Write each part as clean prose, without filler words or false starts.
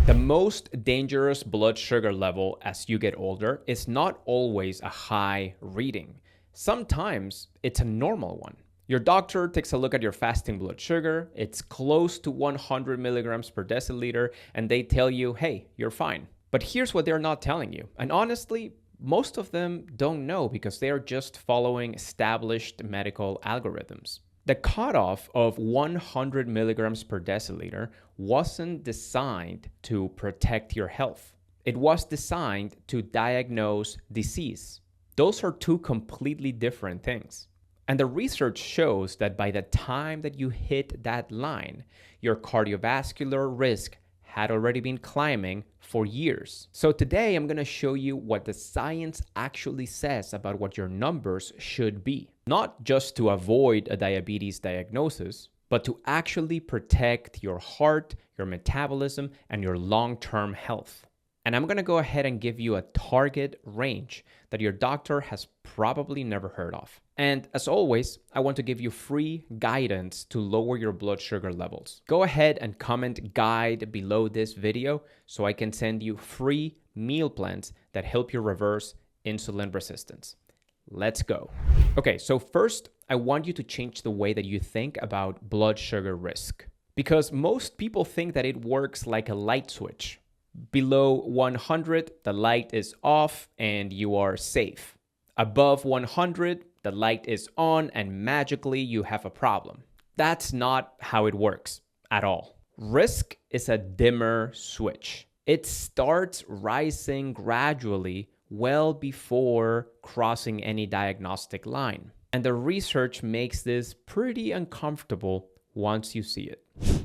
The most dangerous blood sugar level as you get older is not always a high reading. Sometimes it's a normal one. Your doctor takes a look at your fasting blood sugar, it's close to 100 milligrams per deciliter, and they tell you, hey, you're fine. But here's what they're not telling you. And honestly, most of them don't know because they are just following established medical algorithms. The cutoff of 100 milligrams per deciliter wasn't designed to protect your health. It was designed to diagnose disease. Those are two completely different things. And the research shows that by the time that you hit that line, your cardiovascular risk had already been climbing for years. So today I'm going to show you what the science actually says about what your numbers should be. Not just to avoid a diabetes diagnosis, but to actually protect your heart, your metabolism, and your long-term health. And I'm going to go ahead and give you a target range that your doctor has probably never heard of. And as always, I want to give you free guidance to lower your blood sugar levels. Go ahead and comment guide below this video so I can send you free meal plans that help you reverse insulin resistance. Let's go. Okay, so first, I want you to change the way that you think about blood sugar risk. Because most people think that it works like a light switch. Below 100, the light is off and you are safe. Above 100, the light is on and magically you have a problem. That's not how it works at all. Risk is a dimmer switch. It starts rising gradually well before crossing any diagnostic line. And the research makes this pretty uncomfortable once you see it.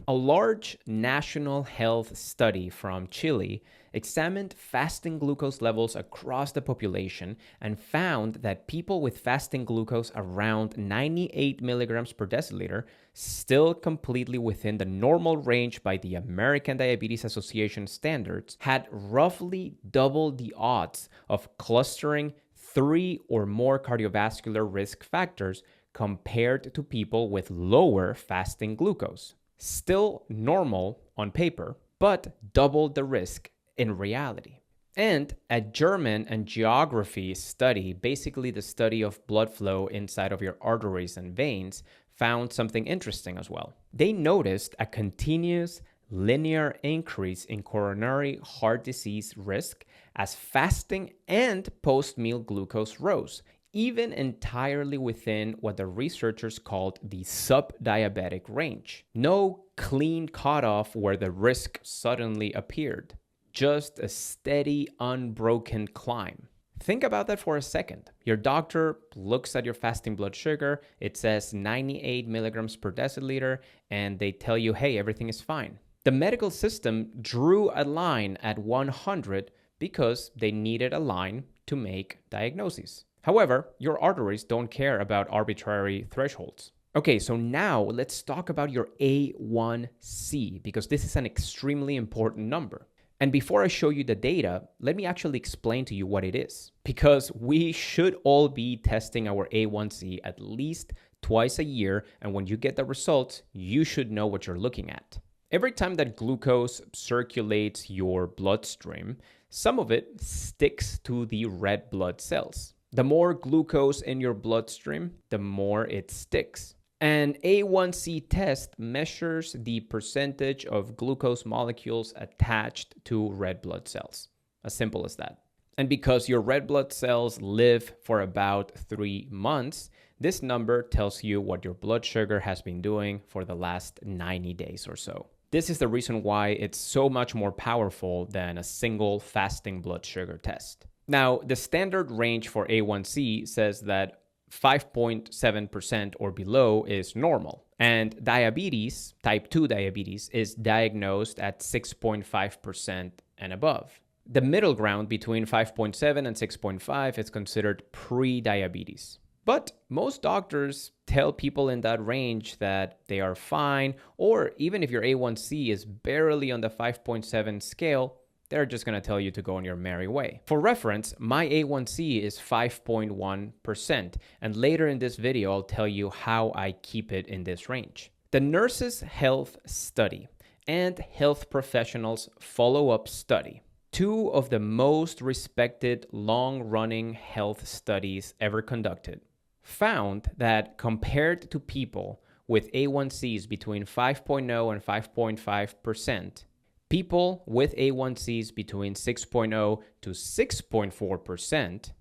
A large national health study from Chile examined fasting glucose levels across the population and found that people with fasting glucose around 98 milligrams per deciliter, still completely within the normal range by the American Diabetes Association standards, had roughly double the odds of clustering 3 or more cardiovascular risk factors compared to people with lower fasting glucose. Still normal on paper, but double the risk in reality. And a German angiography study, basically the study of blood flow inside of your arteries and veins, found something interesting as well. They noticed a continuous linear increase in coronary heart disease risk as fasting and post-meal glucose rose, even entirely within what the researchers called the sub-diabetic range. No clean cutoff where the risk suddenly appeared. Just a steady, unbroken climb. Think about that for a second. Your doctor looks at your fasting blood sugar, it says 98 milligrams per deciliter, and they tell you, hey, everything is fine. The medical system drew a line at 100 because they needed a line to make diagnoses. However, your arteries don't care about arbitrary thresholds. Okay, so now let's talk about your A1C because this is an extremely important number. And before I show you the data, let me actually explain to you what it is. Because we should all be testing our A1C at least twice a year, and when you get the results, you should know what you're looking at. Every time that glucose circulates your bloodstream, some of it sticks to the red blood cells. The more glucose in your bloodstream, the more it sticks. An A1C test measures the percentage of glucose molecules attached to red blood cells. As simple as that. And because your red blood cells live for about 3 months, this number tells you what your blood sugar has been doing for the last 90 days or so. This is the reason why it's so much more powerful than a single fasting blood sugar test. Now, the standard range for A1C says that 5.7% or below is normal. And diabetes, type 2 diabetes, is diagnosed at 6.5% and above. The middle ground between 5.7 and 6.5 is considered pre-diabetes. But most doctors tell people in that range that they are fine, or even if your A1C is barely on the 5.7 scale, they're just going to tell you to go on your merry way. For reference, my A1C is 5.1%, and later in this video, I'll tell you how I keep it in this range. The Nurses' Health Study and Health Professionals Follow-Up Study, two of the most respected long-running health studies ever conducted, found that compared to people with A1Cs between 5.0 and 5.5%, people with A1Cs between 6.0 to 6.4%,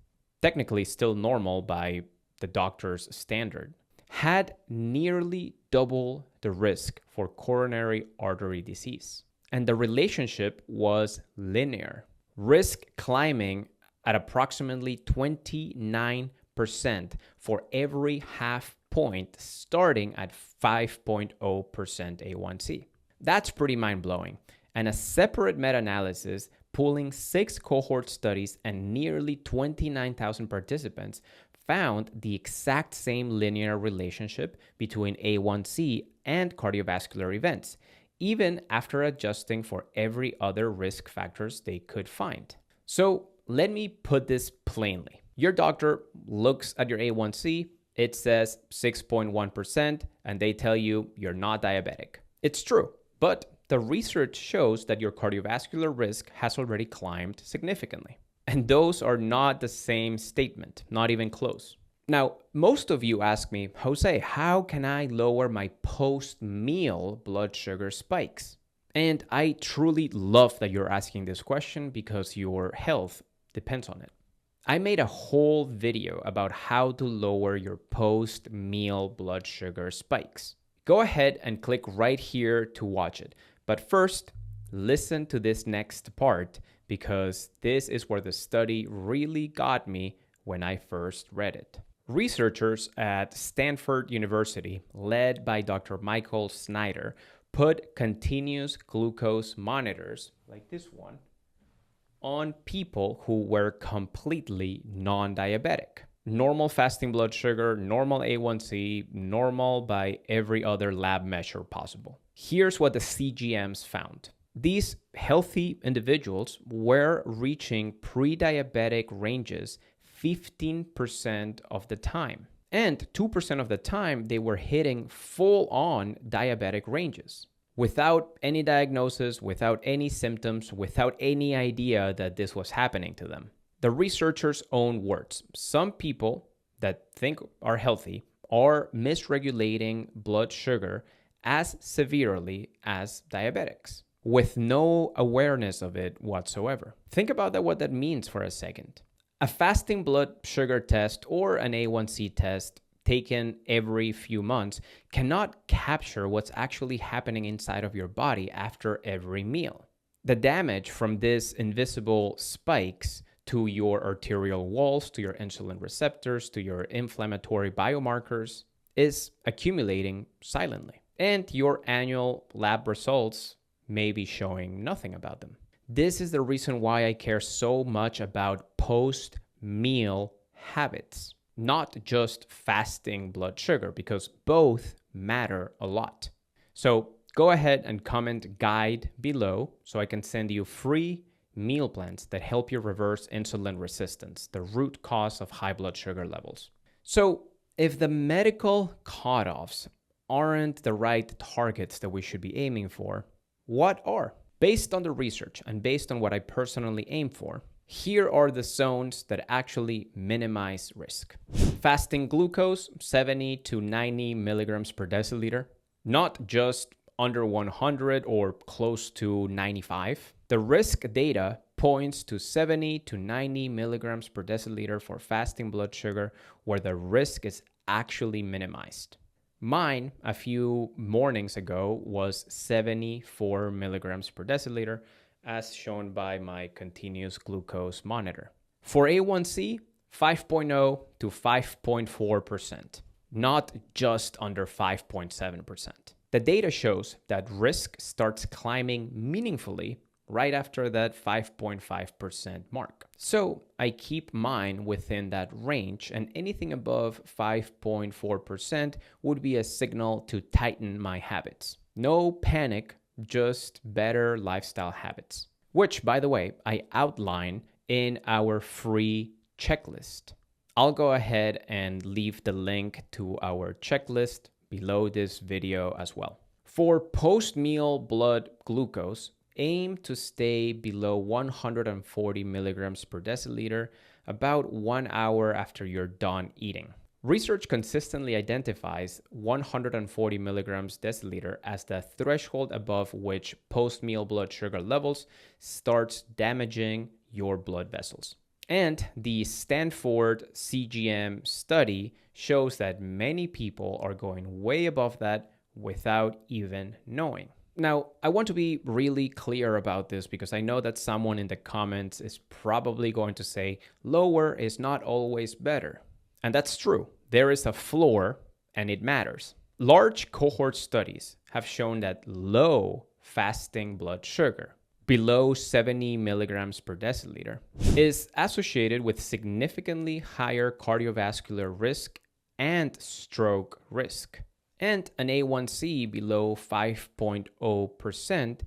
technically still normal by the doctor's standard, had nearly double the risk for coronary artery disease. And the relationship was linear, risk climbing at approximately 29% for every half point starting at 5.0% A1C. That's pretty mind-blowing. And a separate meta-analysis pulling 6 cohort studies and nearly 29,000 participants found the exact same linear relationship between A1C and cardiovascular events, even after adjusting for every other risk factors they could find. So let me put this plainly. Your doctor looks at your A1C, it says 6.1%, and they tell you you're not diabetic. It's true, but the research shows that your cardiovascular risk has already climbed significantly. And those are not the same statement, not even close. Now, most of you ask me, Jose, how can I lower my post-meal blood sugar spikes? And I truly love that you're asking this question because your health depends on it. I made a whole video about how to lower your post-meal blood sugar spikes. Go ahead and click right here to watch it. But first, listen to this next part because this is where the study really got me when I first read it. Researchers at Stanford University, led by Dr. Michael Snyder, put continuous glucose monitors, like this one, on people who were completely non-diabetic. Normal fasting blood sugar, normal A1C, normal by every other lab measure possible. Here's what the CGMs found. These healthy individuals were reaching pre-diabetic ranges 15% of the time. And 2% of the time, they were hitting full-on diabetic ranges without any diagnosis, without any symptoms, without any idea that this was happening to them. The researchers' own words. Some people that think are healthy are misregulating blood sugar as severely as diabetics with no awareness of it whatsoever. Think about that, what that means for a second. A fasting blood sugar test or an A1C test taken every few months cannot capture what's actually happening inside of your body after every meal. The damage from these invisible spikes to your arterial walls, to your insulin receptors, to your inflammatory biomarkers is accumulating silently. And your annual lab results may be showing nothing about them. This is the reason why I care so much about post-meal habits, not just fasting blood sugar, because both matter a lot. So go ahead and comment guide below so I can send you free meal plans that help you reverse insulin resistance, the root cause of high blood sugar levels. So if the medical cutoffs aren't the right targets that we should be aiming for, what are? Based on the research and based on what I personally aim for, here are the zones that actually minimize risk. Fasting glucose, 70 to 90 milligrams per deciliter, not just under 100 or close to 95. The risk data points to 70 to 90 milligrams per deciliter for fasting blood sugar, where the risk is actually minimized. Mine, a few mornings ago, was 74 milligrams per deciliter, as shown by my continuous glucose monitor. For A1C, 5.0 to 5.4%, not just under 5.7%. The data shows that risk starts climbing meaningfully right after that 5.5% mark. So I keep mine within that range, and anything above 5.4% would be a signal to tighten my habits. No panic, just better lifestyle habits, which, by the way, I outline in our free checklist. I'll go ahead and leave the link to our checklist below this video as well. For post-meal blood glucose, aim to stay below 140 milligrams per deciliter about 1 hour after you're done eating. Research consistently identifies 140 milligrams deciliter as the threshold above which post-meal blood sugar levels starts damaging your blood vessels. And the Stanford CGM study shows that many people are going way above that without even knowing. Now, I want to be really clear about this because I know that someone in the comments is probably going to say lower is not always better. And that's true. There is a floor and it matters. Large cohort studies have shown that low fasting blood sugar, below 70 milligrams per deciliter, is associated with significantly higher cardiovascular risk and stroke risk. And an A1C below 5.0%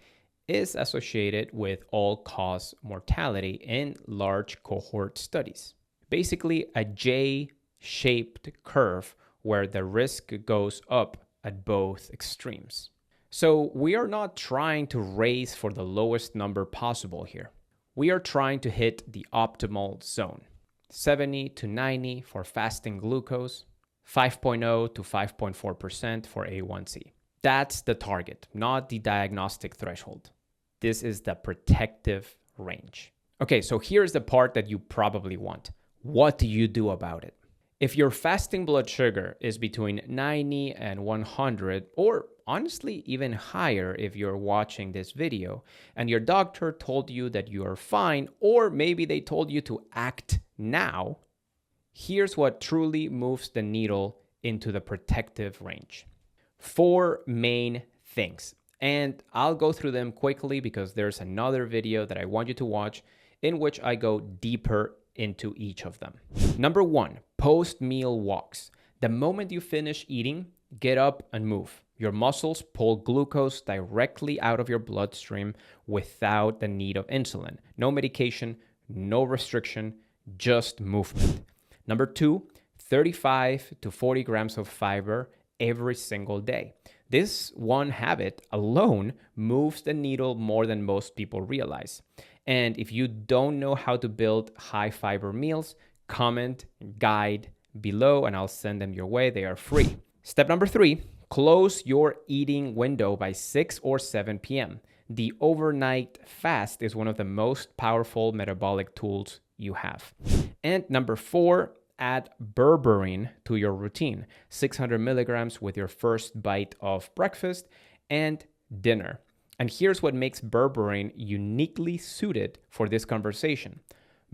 is associated with all-cause mortality in large cohort studies. Basically, a J-shaped curve where the risk goes up at both extremes. So we are not trying to race for the lowest number possible here. We are trying to hit the optimal zone. 70 to 90 for fasting glucose, 5.0 to 5.4% for A1C. That's the target, not the diagnostic threshold. This is the protective range. Okay, so here's the part that you probably want. What do you do about it? If your fasting blood sugar is between 90 and 100, or honestly even higher if you're watching this video, and your doctor told you that you are fine, or maybe they told you to act now, here's what truly moves the needle into the protective range. 4 main things. And I'll go through them quickly because there's another video that I want you to watch in which I go deeper into each of them. Number 1, post-meal walks. The moment you finish eating, get up and move. Your muscles pull glucose directly out of your bloodstream without the need of insulin. No medication, no restriction, just movement. Number 2, 35 to 40 grams of fiber every single day. This one habit alone moves the needle more than most people realize. And if you don't know how to build high fiber meals, comment guide below and I'll send them your way. They are free. Step number 3, close your eating window by 6 or 7 p.m. The overnight fast is one of the most powerful metabolic tools you have. And number 4, add berberine to your routine, 600 milligrams with your first bite of breakfast and dinner. And here's what makes berberine uniquely suited for this conversation.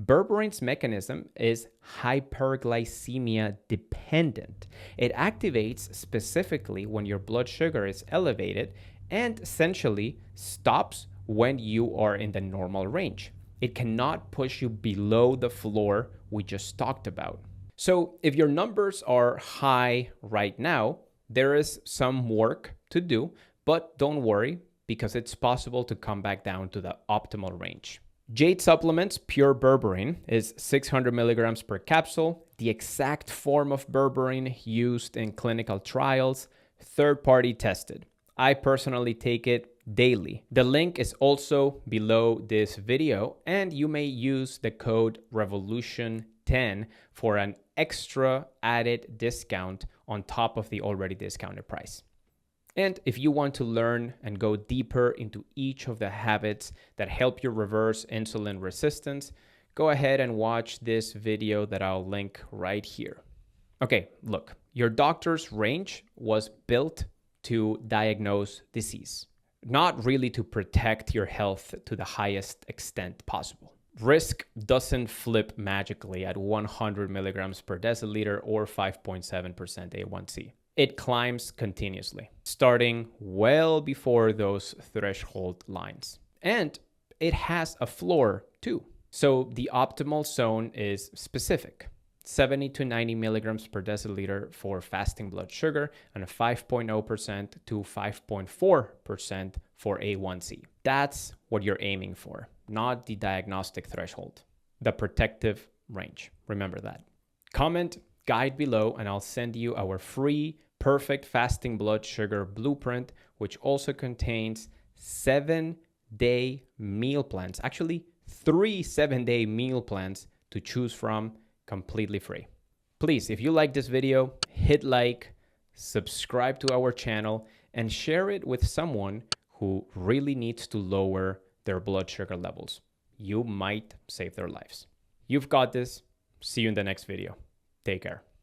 Berberine's mechanism is hyperglycemia dependent. It activates specifically when your blood sugar is elevated and essentially stops when you are in the normal range. It cannot push you below the floor we just talked about. So if your numbers are high right now, there is some work to do, but don't worry because it's possible to come back down to the optimal range. JADE Supplements Pure Berberine is 600 milligrams per capsule, the exact form of berberine used in clinical trials, third-party tested. I personally take it daily. The link is also below this video, and you may use the code REVOLUTION10 for an extra added discount on top of the already discounted price. And if you want to learn and go deeper into each of the habits that help you reverse insulin resistance, go ahead and watch this video that I'll link right here. Okay, look, your doctor's range was built to diagnose disease, not really to protect your health to the highest extent possible. Risk doesn't flip magically at 100 milligrams per deciliter or 5.7% A1C. It climbs continuously, starting well before those threshold lines. And it has a floor too. So the optimal zone is specific. 70 to 90 milligrams per deciliter for fasting blood sugar and a 5.0% to 5.4% for A1C. That's what you're aiming for, not the diagnostic threshold, the protective range. Remember that. Comment guide below and I'll send you our free perfect fasting blood sugar blueprint which also contains 7-day meal plans. Actually, 3 7-day meal plans to choose from completely free. Please, if you like this video, hit like, subscribe to our channel, and share it with someone who really needs to lower their blood sugar levels. You might save their lives. You've got this. See you in the next video. Take care.